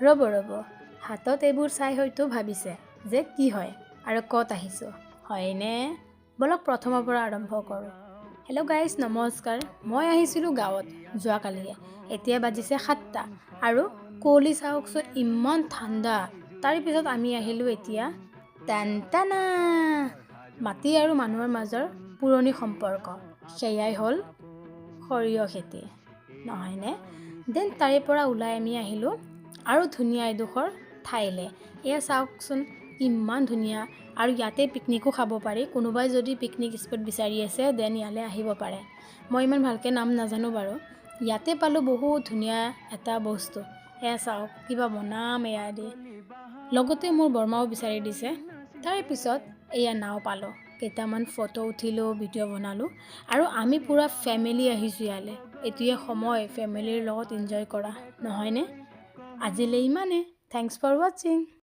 ৰ'ব হাতত এইবোৰ চাই হয়তো ভাবিছে যে কি হয় আৰু ক'ত আহিছোঁ হয়নে বলক প্ৰথমৰ পৰা আৰম্ভ কৰোঁ। হেল্ল' গাইজ নমস্কাৰ। মই আহিছিলোঁ গাঁৱত যোৱাকালিয়ে। এতিয়া বাজিছে 7টা আৰু কুঁৱলী চাওকচোন ইমান ঠাণ্ডা। তাৰ পিছত আমি আহিলোঁ এতিয়া টানটানা মাটি আৰু মানুহৰ মাজৰ পুৰণি সম্পৰ্ক। সেয়াই হ'ল সৰিয়হ খেতি নহয়নে। দেন তাৰে পৰা ওলাই আমি আহিলোঁ আৰু ধুনীয়া এডোখৰ ঠাইলৈ। এয়া চাওকচোন ইমান ধুনীয়া আৰু ইয়াতে পিকনিকো খাব পাৰি। কোনোবাই যদি পিকনিক স্পট বিচাৰি আছে দেন ইয়ালৈ আহিব পাৰে। মই ইমান ভালকৈ নাম নাজানো বাৰু। ইয়াতে পালোঁ বহুত ধুনীয়া এটা বস্তু। এয়া চাওক কিবা বনাম এয়া দি লগতে মোৰ বৰমাও বিচাৰি দিছে। তাৰপিছত এয়া নাও পালোঁ, কেইটামান ফটো উঠিলোঁ, ভিডিঅ' বনালোঁ আৰু আমি পূৰা ফেমিলি আহিছোঁ ইয়ালৈ। এইটোৱে সময় ফেমিলিৰ লগত এনজয় কৰা নহয়নে। আজিলৈ ইমানে। থেংকছ ফৰ ৱাচিং।